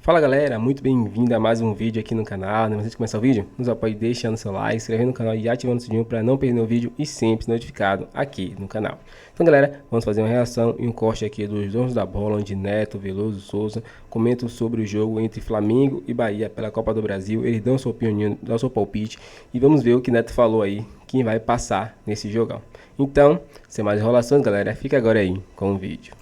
Fala galera, muito bem-vindo a mais um vídeo aqui no canal. Antes de começar o vídeo, nos apoie deixando seu like, se inscrevendo no canal e ativando o sininho para não perder o vídeo e sempre ser notificado aqui no canal. Então galera, vamos fazer uma reação e um corte aqui dos donos da bola, onde Neto, Veloso, Souza comentam sobre o jogo entre Flamengo e Bahia pela Copa do Brasil. Eles dão sua opinião, dão seu palpite e vamos ver o que Neto falou aí, quem vai passar nesse jogão. Então, sem mais enrolações galera, fica agora aí com o vídeo.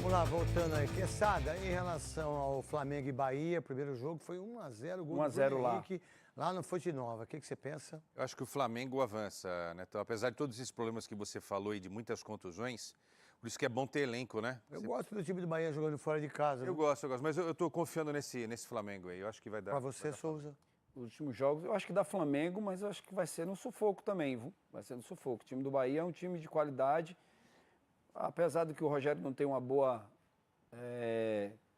Vamos lá, voltando aí. Quesada, em relação ao Flamengo e Bahia, primeiro jogo foi 1-0, gol do Bruno Henrique, lá no Fonte Nova. O que você pensa? Eu acho que o Flamengo avança, Neto. Apesar de todos esses problemas que você falou e de muitas contusões, por isso que é bom ter elenco, né? Eu gosto do time do Bahia jogando fora de casa. Eu gosto, mas eu tô confiando nesse Flamengo aí. Eu acho que vai dar. Pra você, Souza? Os últimos jogos, eu acho que dá Flamengo, mas eu acho que vai ser no sufoco também, viu? Vai ser no sufoco. O time do Bahia é um time de qualidade. Apesar de que o Rogério não tem uma boa...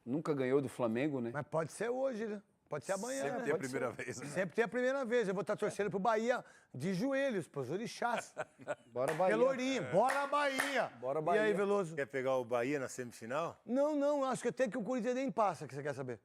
nunca ganhou do Flamengo, né? Mas pode ser hoje, né? Pode ser amanhã, Sempre né? tem a Pode primeira ser. vez, né? Sempre tem a primeira vez. Eu vou estar torcendo pro Bahia de joelhos, pros orixás. Bora Bahia. Pelourinho, bora Bahia! Bora Bahia. E aí, Veloso? Quer pegar o Bahia na semifinal? Não, acho que até que o Corinthians nem passa, que você quer saber.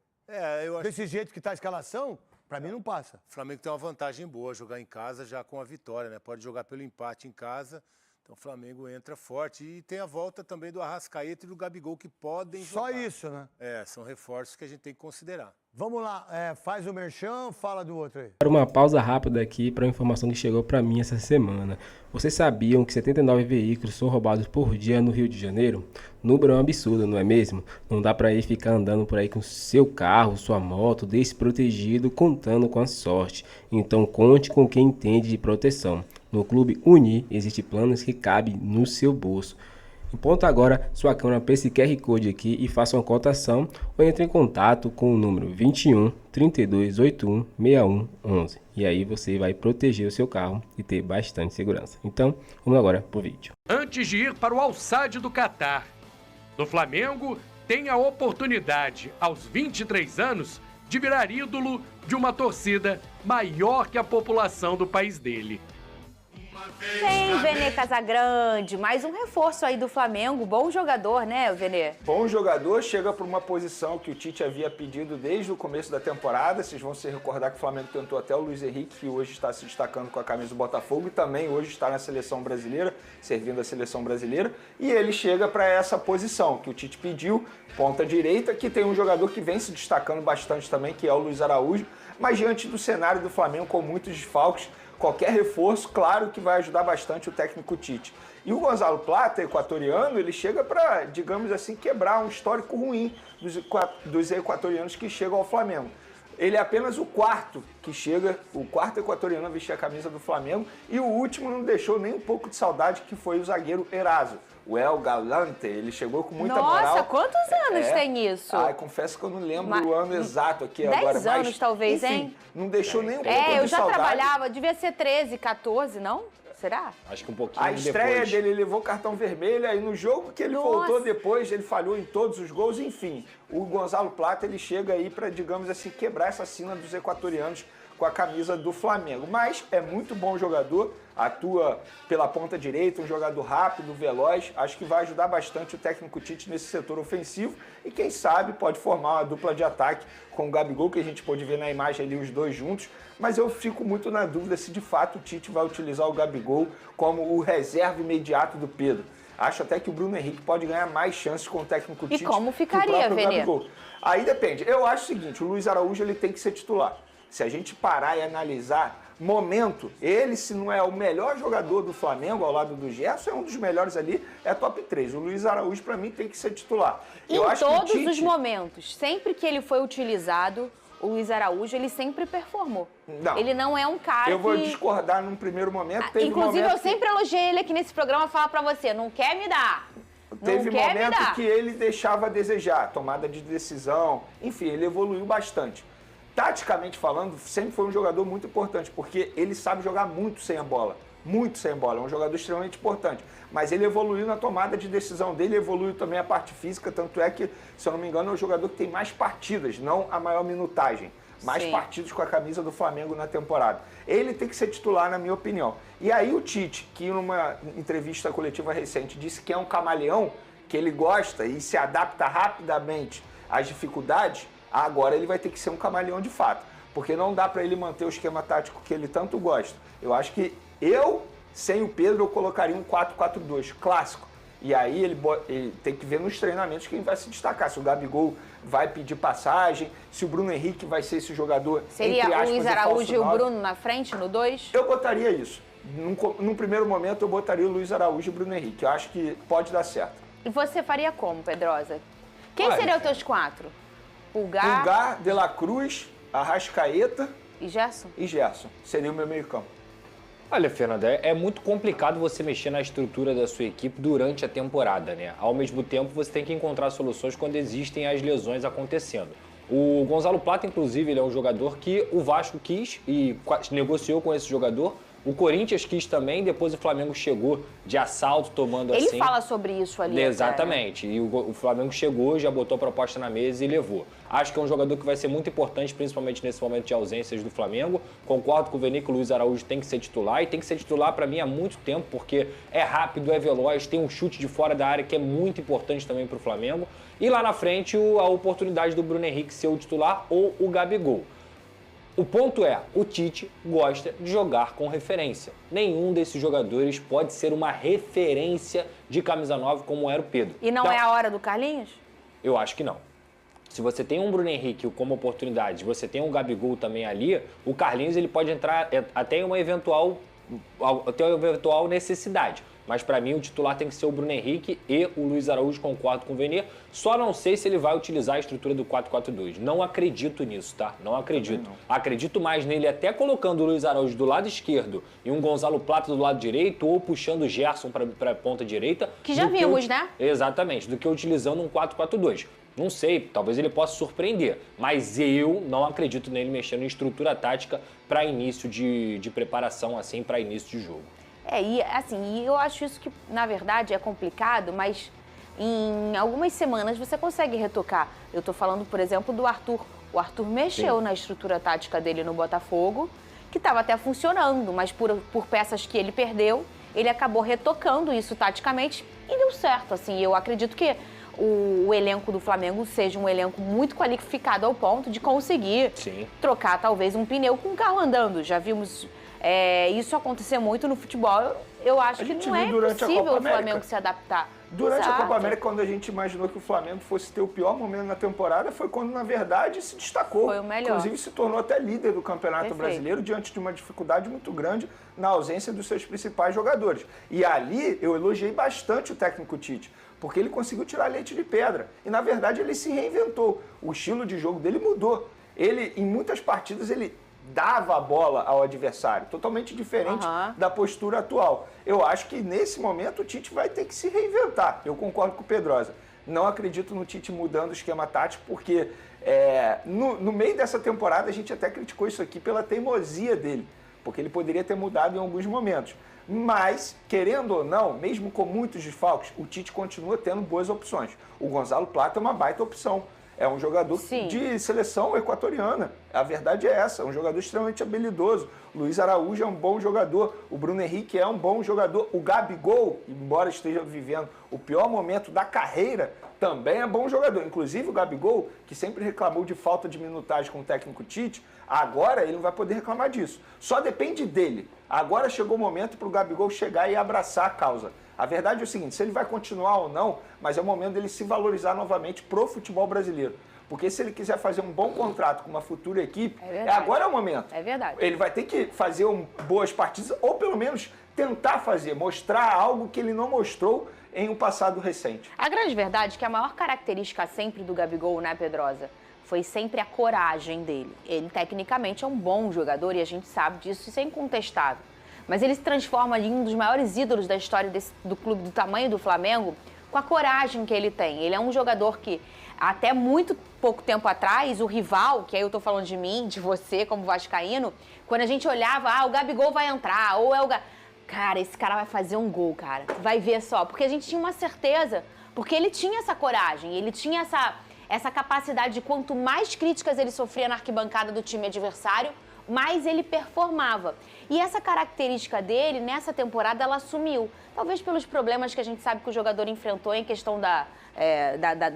Eu acho que Desse jeito que tá a escalação, pra mim não passa. o Flamengo tem uma vantagem boa, jogar em casa já com a vitória, né? Pode jogar pelo empate em casa, então o Flamengo entra forte. E tem a volta também do Arrascaeta e do Gabigol, que podem Só jogar. isso, né? São reforços que a gente tem que considerar. Vamos lá, faz o merchan, fala do outro aí. Para uma pausa rápida aqui para uma informação que chegou para mim essa semana. Vocês sabiam que 79 veículos são roubados por dia no Rio de Janeiro? O número é um absurdo, não é mesmo? Não dá para ir ficar andando por aí com seu carro, sua moto, desprotegido, contando com a sorte. Então conte com quem entende de proteção. No Clube Uni existem planos que cabem no seu bolso. Aponta agora sua câmera para esse QR Code aqui e faça uma cotação ou entre em contato com o número 21 32 81 61 11. E aí você vai proteger o seu carro e ter bastante segurança. Então, vamos agora para o vídeo. Antes de ir para o Al-Sadd do Catar, no Flamengo tem a oportunidade, aos 23 anos, de virar ídolo de uma torcida maior que a população do país dele. Tem Vene Casagrande, mais um reforço aí do Flamengo, bom jogador, né, Vene? Bom jogador, chega para uma posição que o Tite havia pedido desde o começo da temporada. Vocês vão se recordar que o Flamengo tentou até o Luiz Henrique, que hoje está se destacando com a camisa do Botafogo e também hoje está na seleção brasileira, servindo a seleção brasileira. E ele chega para essa posição que o Tite pediu, ponta direita, que tem um jogador que vem se destacando bastante também, que é o Luiz Araújo. Mas diante do cenário do Flamengo com muitos desfalques, qualquer reforço, claro que vai ajudar bastante o técnico Tite. E o Gonzalo Plata, equatoriano, ele chega para, digamos assim, quebrar um histórico ruim dos equatorianos que chegam ao Flamengo. Ele é apenas o quarto que chega, o quarto equatoriano a vestir a camisa do Flamengo, e o último não deixou nem um pouco de saudade, que foi o zagueiro Eraso. O El Galante, ele chegou com muita moral. Nossa, quantos anos tem isso? Ai, confesso que eu não lembro o ano exato aqui 10 agora. 10 anos talvez, enfim, hein? Não deixou nem um pouco eu de já saudade. trabalhava, devia ser 13, 14, não? Será? Acho que um pouquinho A depois. estreia dele, ele levou cartão vermelho, aí no jogo que ele Nossa. voltou depois, ele falhou em todos os gols, enfim. O Gonzalo Plata, ele chega aí para, digamos assim, quebrar essa sina dos equatorianos com a camisa do Flamengo. Mas é muito bom jogador, atua pela ponta direita, um jogador rápido, veloz. Acho que vai ajudar bastante o técnico Tite nesse setor ofensivo e quem sabe pode formar uma dupla de ataque com o Gabigol, que a gente pode ver na imagem ali os dois juntos. Mas eu fico muito na dúvida se de fato o Tite vai utilizar o Gabigol como o reserva imediato do Pedro. Acho até que o Bruno Henrique pode ganhar mais chances com o técnico Tite. E como ficaria, que o próprio Vene? Gabigol. Aí depende. Eu acho o seguinte, o Luiz Araújo ele tem que ser titular. Se a gente parar e analisar momento, ele, se não é o melhor jogador do Flamengo ao lado do Gerson, é um dos melhores ali, é top 3. O Luiz Araújo, para mim, tem que ser titular. Em todos os momentos, sempre que ele foi utilizado, o Luiz Araújo, ele sempre performou. Não. Ele não é um cara Eu vou que... discordar num primeiro momento. Teve Inclusive, momento eu sempre elogiei ele aqui nesse programa, falar pra você, não quer me dar. Teve não quer me momento dar. que ele deixava a desejar, tomada de decisão, enfim, ele evoluiu bastante. Taticamente falando, sempre foi um jogador muito importante, porque ele sabe jogar muito sem a bola. Muito sem bola, é um jogador extremamente importante. Mas ele evoluiu na tomada de decisão dele, evoluiu também a parte física, tanto é que, se eu não me engano, é o jogador que tem mais partidas, não a maior minutagem. Mais Sim. partidos com a camisa do Flamengo na temporada. Ele tem que ser titular, na minha opinião. E aí o Tite, que numa entrevista coletiva recente disse que é um camaleão, que ele gosta e se adapta rapidamente às dificuldades, Agora ele vai ter que ser um camaleão de fato, porque não dá para ele manter o esquema tático que ele tanto gosta. Eu acho que sem o Pedro, eu colocaria um 4-4-2 clássico. E aí ele tem que ver nos treinamentos quem vai se destacar. Se o Gabigol vai pedir passagem, se o Bruno Henrique vai ser esse jogador. Seria o Luiz Araújo e o Bruno na frente, no 2? Eu botaria isso. Num primeiro momento, eu botaria o Luiz Araújo e o Bruno Henrique. Eu acho que pode dar certo. E você faria como, Pedrosa? Quem seriam os teus 4? Pulgar, De La Cruz, Arrascaeta e Gerson? E Gerson. Seria o meu meio-campo. Olha, Fernanda, é muito complicado você mexer na estrutura da sua equipe durante a temporada, né? Ao mesmo tempo, você tem que encontrar soluções quando existem as lesões acontecendo. O Gonzalo Plata, inclusive, ele é um jogador que o Vasco quis e negociou com esse jogador. O Corinthians quis também, depois o Flamengo chegou de assalto, tomando assim... Ele fala sobre isso ali. Exatamente. E o Flamengo chegou, já botou a proposta na mesa e levou. Acho que é um jogador que vai ser muito importante, principalmente nesse momento de ausências do Flamengo. Concordo com o Veni que o Luiz Araújo tem que ser titular, e tem que ser titular para mim há muito tempo, porque é rápido, é veloz, tem um chute de fora da área que é muito importante também para o Flamengo. E lá na frente, a oportunidade do Bruno Henrique ser o titular ou o Gabigol. O ponto é, o Tite gosta de jogar com referência. Nenhum desses jogadores pode ser uma referência de camisa 9 como era o Pedro. E não é a hora do Carlinhos? Eu acho que não. Se você tem um Bruno Henrique como oportunidade, você tem um Gabigol também ali, o Carlinhos ele pode entrar até em uma eventual necessidade. Mas para mim o titular tem que ser o Bruno Henrique e o Luiz Araújo, concordo com o Vene. Só não sei se ele vai utilizar a estrutura do 4-4-2. Não acredito nisso, tá? Não acredito. Não. Acredito mais nele até colocando o Luiz Araújo do lado esquerdo e um Gonzalo Plata do lado direito, ou puxando o Gerson para a ponta direita. Que já vimos, né? Exatamente, do que utilizando um 4-4-2. Não sei, talvez ele possa surpreender, mas eu não acredito nele mexendo em estrutura tática para início de preparação, assim, para início de jogo. E eu acho isso que, na verdade, é complicado, mas em algumas semanas você consegue retocar. Eu tô falando, por exemplo, do Arthur. O Arthur mexeu na estrutura tática dele no Botafogo, que estava até funcionando, mas por peças que ele perdeu, ele acabou retocando isso taticamente e deu certo. Assim, eu acredito que o elenco do Flamengo seja um elenco muito qualificado ao ponto de conseguir trocar talvez um pneu com o carro andando. Já vimos isso acontecer muito no futebol. Eu acho que não é impossível o Flamengo se adaptar. Durante a Copa América, quando a gente imaginou que o Flamengo fosse ter o pior momento na temporada, foi quando, na verdade, se destacou. Foi o melhor. Inclusive, se tornou até líder do Campeonato Brasileiro, diante de uma dificuldade muito grande na ausência dos seus principais jogadores. E ali, eu elogiei bastante o técnico Tite, porque ele conseguiu tirar leite de pedra. E, na verdade, ele se reinventou. O estilo de jogo dele mudou. Ele, em muitas partidas, ele dava a bola ao adversário, totalmente diferente da postura atual. Eu acho que nesse momento o Tite vai ter que se reinventar. Eu concordo com o Pedrosa. Não acredito no Tite mudando o esquema tático, porque no meio dessa temporada a gente até criticou isso aqui pela teimosia dele, porque ele poderia ter mudado em alguns momentos. Mas, querendo ou não, mesmo com muitos desfalques, o Tite continua tendo boas opções. O Gonzalo Plata é uma baita opção. É um jogador de seleção equatoriana. A verdade é essa, é um jogador extremamente habilidoso. Luiz Araújo é um bom jogador. O Bruno Henrique é um bom jogador. O Gabigol, embora esteja vivendo o pior momento da carreira, também é bom jogador. Inclusive o Gabigol, que sempre reclamou de falta de minutagem com o técnico Tite, agora ele não vai poder reclamar disso. Só depende dele. Agora chegou o momento para o Gabigol chegar e abraçar a causa. A verdade é o seguinte, se ele vai continuar ou não, mas é o momento dele se valorizar novamente pro futebol brasileiro. Porque se ele quiser fazer um bom contrato com uma futura equipe, agora é o momento. É verdade. Ele vai ter que fazer boas partidas, ou pelo menos tentar fazer, mostrar algo que ele não mostrou em um passado recente. A grande verdade é que a maior característica sempre do Gabigol, né, Pedrosa, foi sempre a coragem dele. Ele, tecnicamente, é um bom jogador e a gente sabe disso, isso é incontestável. Mas ele se transforma em um dos maiores ídolos da história do clube do tamanho do Flamengo com a coragem que ele tem. Ele é um jogador que, até muito pouco tempo atrás, o rival, que aí eu tô falando de mim, de você como vascaíno, quando a gente olhava, o Gabigol vai entrar, ou é o... Cara, esse cara vai fazer um gol, cara. Vai ver só. Porque a gente tinha uma certeza, porque ele tinha essa coragem, ele tinha essa capacidade de quanto mais críticas ele sofria na arquibancada do time adversário, mais ele performava. E essa característica dele, nessa temporada, ela sumiu. Talvez pelos problemas que a gente sabe que o jogador enfrentou em questão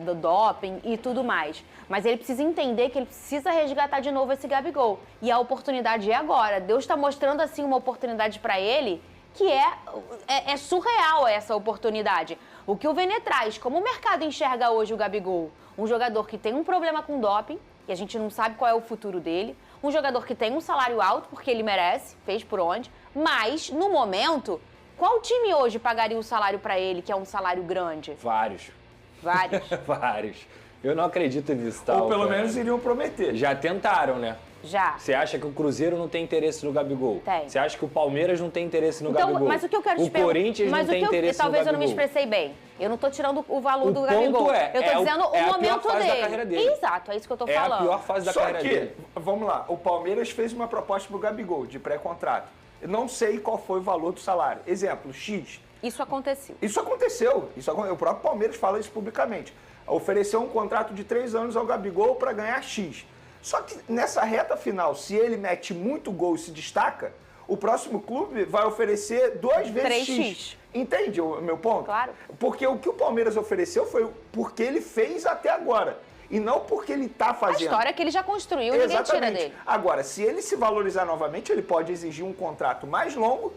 do doping e tudo mais. Mas ele precisa entender que ele precisa resgatar de novo esse Gabigol. E a oportunidade é agora. Deus está mostrando, assim, uma oportunidade para ele que é surreal essa oportunidade. O que o Vene traz, como o mercado enxerga hoje o Gabigol? Um jogador que tem um problema com doping, e a gente não sabe qual é o futuro dele. Um jogador que tem um salário alto, porque ele merece, fez por onde. Mas, no momento, qual time hoje pagaria o salário para ele, que é um salário grande? Vários. Vários? Vários. Eu não acredito nisso, tal. Ou pelo menos iriam prometer. Já tentaram, né? Já. Você acha que o Cruzeiro não tem interesse no Gabigol? Tem. Você acha que o Palmeiras não tem interesse no Então, Gabigol? mas o que eu quero te O Corinthians não tem interesse no Gabigol. Talvez eu não me expressei bem. Eu não tô tirando o valor do Gabigol. Ponto eu tô dizendo o momento a pior fase dele. da carreira dele. Exato, é isso que eu tô falando. É a pior fase da carreira dele. Vamos lá, o Palmeiras fez uma proposta pro Gabigol de pré-contrato. Eu não sei qual foi o valor do salário. Exemplo, X. Isso aconteceu. Isso aconteceu. O próprio Palmeiras fala isso publicamente. Ofereceu um contrato de 3 anos ao Gabigol para ganhar X. Só que nessa reta final, se ele mete muito gol e se destaca, o próximo clube vai oferecer 2 vezes 3x. Entende o meu ponto? Claro. Porque o que o Palmeiras ofereceu foi porque ele fez até agora. E não porque ele está fazendo. A história que ele já construiu, ninguém tira dele. Agora, se ele se valorizar novamente, ele pode exigir um contrato mais longo,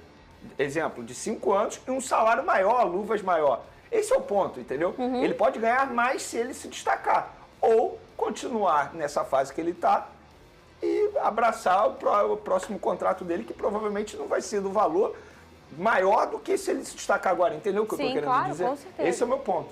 exemplo, de 5 anos, e um salário maior, luvas maior. Esse é o ponto, entendeu? Ele pode ganhar mais se ele se destacar. Ou continuar nessa fase que ele está e abraçar o próximo contrato dele, que provavelmente não vai ser do valor maior do que se ele se destacar agora. Entendeu o que eu estou querendo dizer? Com certeza. Esse é o meu ponto.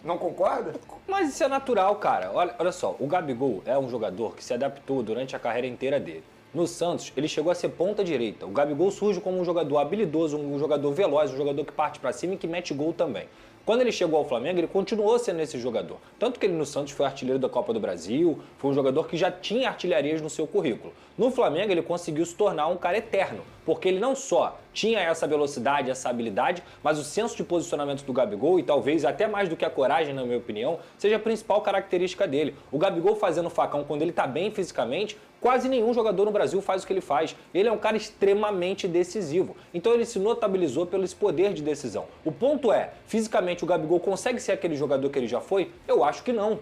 Não concorda? Mas isso é natural, cara. Olha só, o Gabigol é um jogador que se adaptou durante a carreira inteira dele. No Santos, ele chegou a ser ponta direita. O Gabigol surge como um jogador habilidoso, um jogador veloz, um jogador que parte pra cima e que mete gol também. Quando ele chegou ao Flamengo, ele continuou sendo esse jogador. Tanto que ele no Santos foi artilheiro da Copa do Brasil, foi um jogador que já tinha artilharias no seu currículo. No Flamengo, ele conseguiu se tornar um cara eterno, porque ele não só tinha essa velocidade, essa habilidade, mas o senso de posicionamento do Gabigol, e talvez até mais do que a coragem, na minha opinião, seja a principal característica dele. O Gabigol fazendo facão quando ele tá bem fisicamente, quase nenhum jogador no Brasil faz o que ele faz. Ele é um cara extremamente decisivo. Então ele se notabilizou pelo esse poder de decisão. O ponto é, fisicamente o Gabigol consegue ser aquele jogador que ele já foi? Eu acho que não.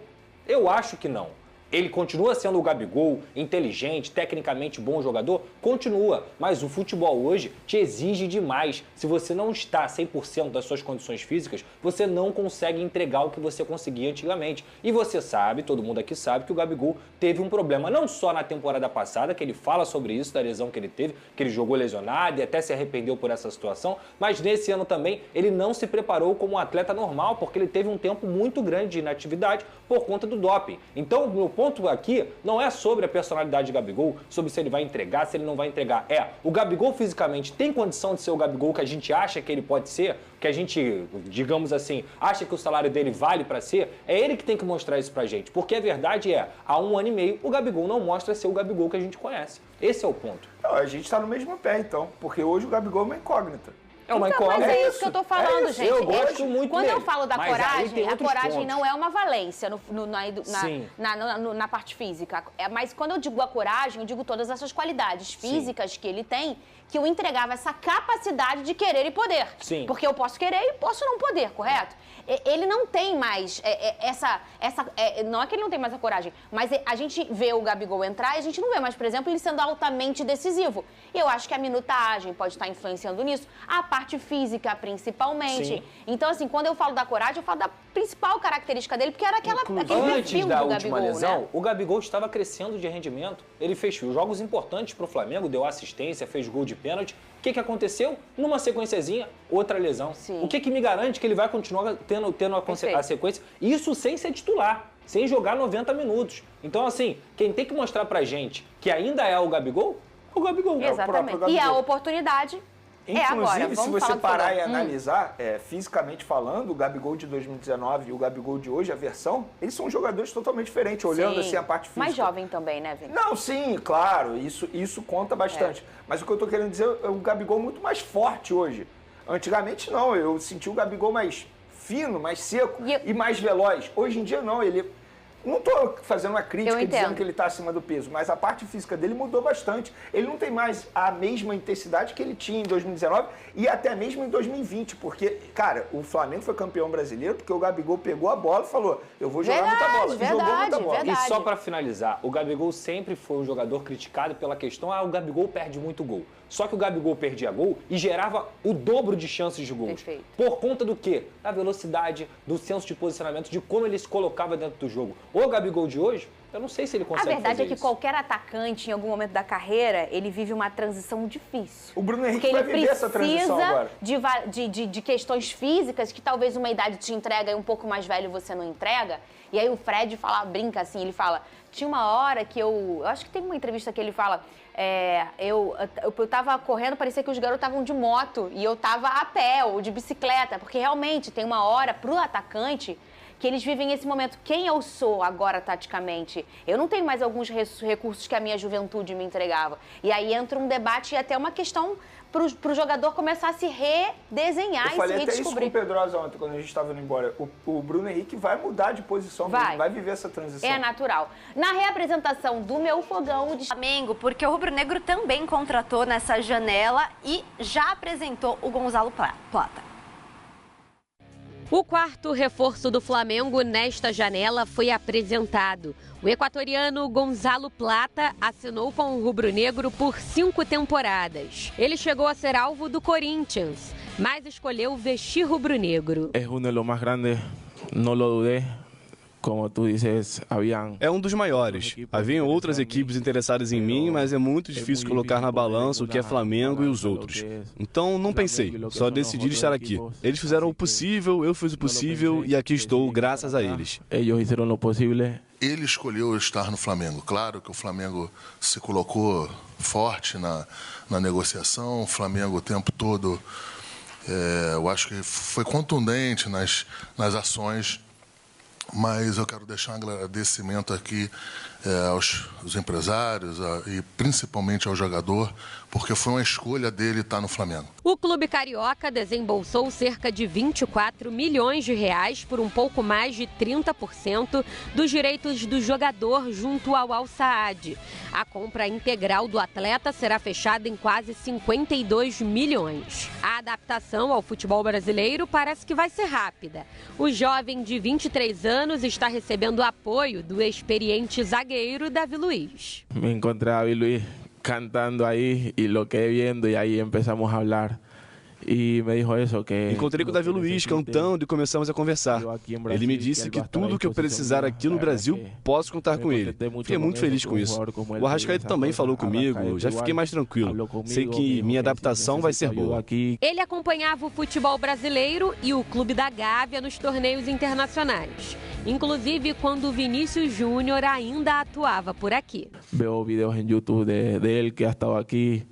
Eu acho que não. Ele continua sendo o Gabigol, inteligente, tecnicamente bom jogador? Continua, mas o futebol hoje te exige demais. Se você não está 100% das suas condições físicas, você não consegue entregar o que você conseguia antigamente. E você sabe, todo mundo aqui sabe, que o Gabigol teve um problema, não só na temporada passada, que ele fala sobre isso, da lesão que ele teve, que ele jogou lesionado e até se arrependeu por essa situação, mas nesse ano também ele não se preparou como um atleta normal, porque ele teve um tempo muito grande de inatividade por conta do doping. Então, o meu ponto aqui não é sobre a personalidade de Gabigol, sobre se ele vai entregar, se ele não vai entregar. O Gabigol fisicamente tem condição de ser o Gabigol que a gente acha que ele pode ser, que a gente, digamos assim, acha que o salário dele vale para ser? É ele que tem que mostrar isso pra gente, porque a verdade é, há 1 ano e meio, o Gabigol não mostra ser o Gabigol que a gente conhece. Esse é o ponto. Não, a gente tá no mesmo pé, então, porque hoje o Gabigol é uma incógnita. É uma então, incógnita. mas é isso que eu tô falando, gente. Eu gosto muito Quando dele, eu falo da mas aí coragem, tem a outros coragem pontos. não é uma valência Sim. na parte física. Mas quando eu digo a coragem, eu digo todas essas qualidades físicas que ele tem, que eu entregava essa capacidade de querer e poder. Sim. Porque eu posso querer e posso não poder, correto? Ele não tem mais não é que ele não tem mais a coragem, mas a gente vê o Gabigol entrar e a gente não vê mais, por exemplo, ele sendo altamente decisivo. E eu acho que a minutagem pode estar influenciando nisso, a parte física principalmente. Sim. Então, assim, quando eu falo da coragem, eu falo da principal característica dele, porque era aquele Antes perfil da do última Gabigol, lesão, né? o Gabigol estava crescendo de rendimento. Ele fez jogos importantes para o Flamengo, deu assistência, fez gol de pênalti. O que aconteceu? Numa sequenciazinha, outra lesão. Sim. O que me garante que ele vai continuar tendo a sequência? Isso sem ser titular, sem jogar 90 minutos. Então, assim, quem tem que mostrar pra gente que ainda é o Gabigol, é o Gabigol. Exatamente. É o próprio Gabigol. E a oportunidade é agora. Inclusive, se Vamos você falar do parar Fogão. e analisar, fisicamente falando, o Gabigol de 2019 e o Gabigol de hoje, a versão, eles são jogadores totalmente diferentes, olhando assim a parte física. Mais jovem também, né, Vini? Não, sim, claro, isso conta bastante. Mas o que eu tô querendo dizer é o Gabigol muito mais forte hoje. Antigamente não, eu senti o Gabigol mais fino, mais seco e mais veloz. Hoje em dia não, ele Não estou fazendo uma crítica dizendo que ele está acima do peso, mas a parte física dele mudou bastante. Ele não tem mais a mesma intensidade que ele tinha em 2019 e até mesmo em 2020, porque, cara, o Flamengo foi campeão brasileiro porque o Gabigol pegou a bola e falou, eu vou jogar muita bola. E jogou muita bola. E só para finalizar, o Gabigol sempre foi um jogador criticado pela questão, o Gabigol perde muito gol. Só que o Gabigol perdia gol e gerava o dobro de chances de gols. Perfeito. Por conta do quê? Da velocidade, do senso de posicionamento, de como ele se colocava dentro do jogo. O Gabigol de hoje, eu não sei se ele consegue fazer isso. A verdade é que qualquer atacante, em algum momento da carreira, ele vive uma transição difícil. O Bruno Henrique vai viver essa transição agora. De questões físicas que talvez uma idade te entrega e um pouco mais velho você não entrega. E aí o Fred brinca assim, ele fala, tinha uma hora que eu acho que tem uma entrevista que ele fala, eu tava correndo, parecia que os garotos estavam de moto e eu tava a pé ou de bicicleta, porque realmente tem uma hora pro atacante que eles vivem esse momento. Quem eu sou agora, taticamente? Eu não tenho mais alguns recursos que a minha juventude me entregava. E aí entra um debate e até uma questão para o jogador começar a se redesenhar e se redescobrir. Eu falei até isso com o Pedrosa ontem, quando a gente estava indo embora. O Bruno Henrique vai mudar de posição, vai viver essa transição. É natural. Na reapresentação do Meu Fogão de Flamengo, porque o Rubro Negro também contratou nessa janela e já apresentou o Gonzalo Plata. O quarto reforço do Flamengo nesta janela foi apresentado. O equatoriano Gonzalo Plata assinou com o rubro-negro por 5 temporadas. Ele chegou a ser alvo do Corinthians, mas escolheu vestir rubro-negro. É um dos mais grandes, não lo dudé. Como tu dizes, é um dos maiores. Haviam outras equipes interessadas em mim, mas é muito difícil colocar na balança o que é Flamengo e os outros. Então não pensei, só decidi estar aqui. Eles fizeram o possível, eu fiz o possível e aqui estou graças a eles. Eles fizeram o possível. Ele escolheu estar no Flamengo. Claro que o Flamengo se colocou forte na negociação, o Flamengo o tempo todo, eu acho que foi contundente nas ações. Mas eu quero deixar um agradecimento aqui aos empresários e principalmente ao jogador, porque foi uma escolha dele estar no Flamengo. O clube carioca desembolsou cerca de 24 milhões de reais por um pouco mais de 30% dos direitos do jogador junto ao Al Saad. A compra integral do atleta será fechada em quase 52 milhões. A adaptação ao futebol brasileiro parece que vai ser rápida. O jovem de 23 anos está recebendo apoio do experiente zagueiro Davi Luiz. Me encontrei a Davi Luiz cantando aí e lo que vendo e aí começamos a falar. E me dijo isso, que encontrei com o Davi Luiz cantando e começamos a conversar. Ele me disse que tudo que eu precisar aqui no Brasil, posso contar com ele. Fiquei muito feliz com isso. O Arrascaeta também falou comigo, já fiquei mais tranquilo. Sei que minha adaptação vai ser boa. Ele acompanhava o futebol brasileiro e o Clube da Gávea nos torneios internacionais. Inclusive quando o Vinícius Júnior ainda atuava por aqui. Veo vídeos em YouTube dele que estava aqui.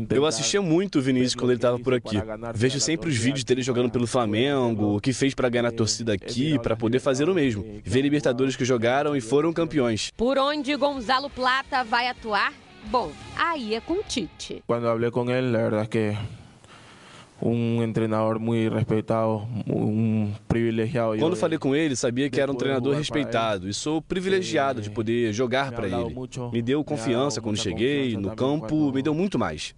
Eu assistia muito o Vinícius quando ele estava por aqui. Vejo sempre os vídeos dele jogando pelo Flamengo, o que fez para ganhar na torcida aqui, para poder fazer o mesmo. Ver Libertadores que jogaram e foram campeões. Por onde Gonzalo Plata vai atuar? Bom, aí é com o Tite. Quando falei com ele, a verdade é que treinador muito respeitado, privilegiado. Quando falei com ele, sabia que era um treinador respeitado e sou privilegiado de poder jogar para ele. Me deu confiança quando cheguei no campo, me deu muito mais.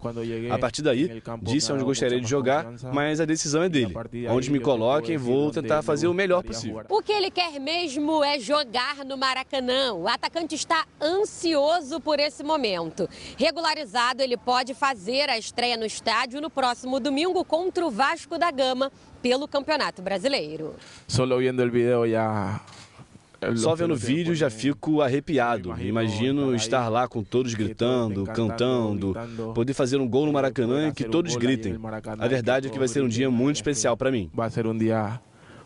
A partir daí, disse onde gostaria de jogar, mas a decisão é dele. Onde me coloquem, vou tentar fazer o melhor possível. O que ele quer mesmo é jogar no Maracanã. O atacante está ansioso por esse momento. Regularizado, ele pode fazer a estreia no estádio no próximo domingo contra o Vasco da Gama pelo Campeonato Brasileiro. Só vendo o vídeo Só vendo o vídeo já fico arrepiado. Imagino estar lá com todos gritando, cantando, poder fazer um gol no Maracanã e que todos gritem. A verdade é que vai ser um dia muito especial para mim. Vai ser um dia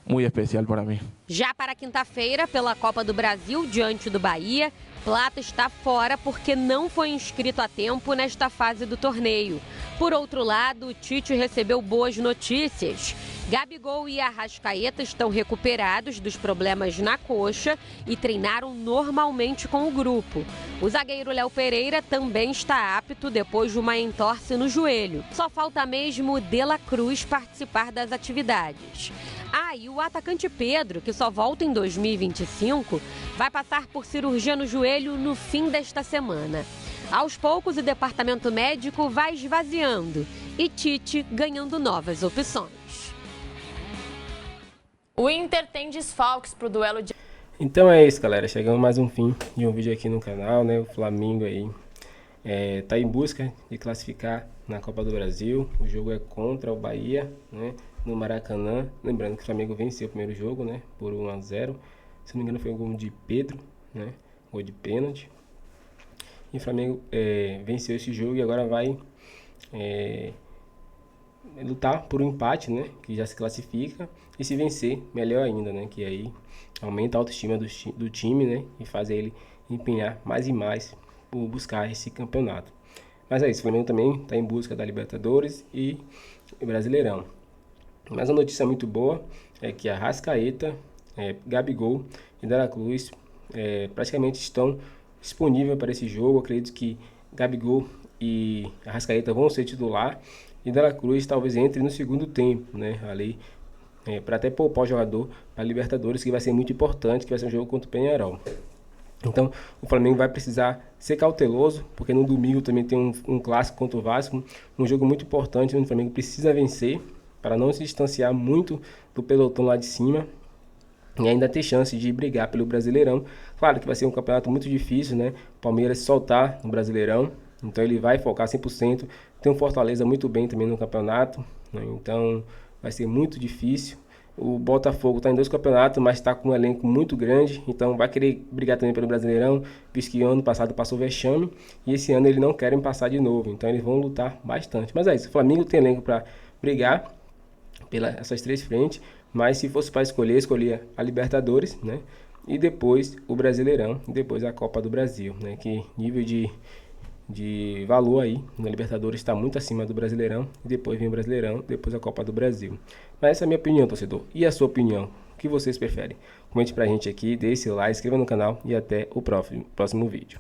muito especial para mim. Já para quinta-feira, pela Copa do Brasil, diante do Bahia, Plata está fora porque não foi inscrito a tempo nesta fase do torneio. Por outro lado, o Tite recebeu boas notícias. Gabigol e Arrascaeta estão recuperados dos problemas na coxa e treinaram normalmente com o grupo. O zagueiro Léo Pereira também está apto depois de uma entorse no joelho. Só falta mesmo De La Cruz participar das atividades. E o atacante Pedro, que só volta em 2025, vai passar por cirurgia no joelho no fim desta semana. Aos poucos, o departamento médico vai esvaziando e Tite ganhando novas opções. O Inter tem desfalques para o duelo de... Então é isso, galera. Chegamos mais um fim de um vídeo aqui no canal, né? O Flamengo aí tá em busca de classificar na Copa do Brasil. O jogo é contra o Bahia, né? No Maracanã. Lembrando que o Flamengo venceu o primeiro jogo, né? Por 1-0. Se não me engano foi um gol de Pedro, né? Gol de pênalti. E o Flamengo venceu esse jogo e agora vai lutar por um empate, né? Que já se classifica. E se vencer, melhor ainda, né? Que aí aumenta a autoestima do time, né? E faz ele empenhar mais e mais por buscar esse campeonato. Mas é isso, o Flamengo também está em busca da Libertadores e Brasileirão. Mas a notícia muito boa é que a Arrascaeta, Gabigol e De La Cruz praticamente estão disponíveis para esse jogo. Eu acredito que Gabigol e Arrascaeta vão ser titular e De La Cruz talvez entre no segundo tempo, né? Ali para até poupar o jogador para a Libertadores, que vai ser muito importante, que vai ser um jogo contra o Peñarol. Então o Flamengo vai precisar ser cauteloso, porque no domingo também tem um clássico contra o Vasco, um jogo muito importante, onde o Flamengo precisa vencer para não se distanciar muito do pelotão lá de cima e ainda ter chance de brigar pelo Brasileirão. Claro que vai ser um campeonato muito difícil, né? O Palmeiras se soltar no Brasileirão, então ele vai focar 100%. Tem um Fortaleza muito bem também no campeonato, né? Então vai ser muito difícil. O Botafogo está em 2 campeonatos, mas está com um elenco muito grande, então vai querer brigar também pelo Brasileirão, visto que ano passado passou vexame, e esse ano eles não querem passar de novo, então eles vão lutar bastante. Mas é isso, o Flamengo tem elenco para brigar pelas essas 3 frentes, mas se fosse para escolher, escolhia a Libertadores, né? E depois o Brasileirão, e depois a Copa do Brasil, né? Que nível de valor aí na Libertadores está muito acima do Brasileirão, e depois vem o Brasileirão, depois a Copa do Brasil. Mas essa é a minha opinião, torcedor. E a sua opinião? O que vocês preferem? Comente pra gente aqui, dê esse like, inscreva no canal e até o próximo vídeo.